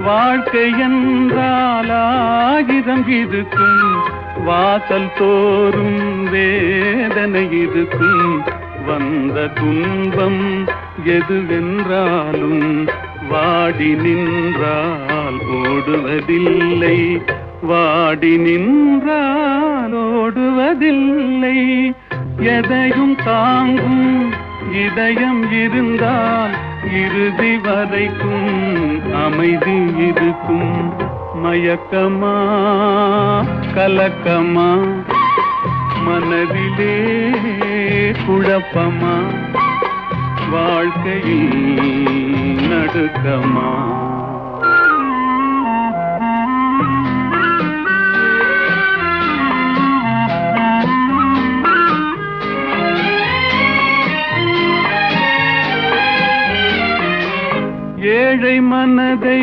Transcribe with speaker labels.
Speaker 1: வாழ்க்கை என்றால் ஆயிரம் இருக்கும், வாசல் தோறும் வேதனை இருக்கும். வந்த துன்பம் எதுவென்றாலும் வாடி நின்றால் ஓடுவதில்லை, வாடி நின்றால் ஓடுவதில்லை. எதையும் தாங்கும் இதயம் இருந்தால் இறுதி வரைக்கும் அமைதி இருக்கும். மயக்கமா கலக்கமா, மனதிலே குழப்பமா, வாழ்க்கையில் நடுக்கமா. ஏழை மனதை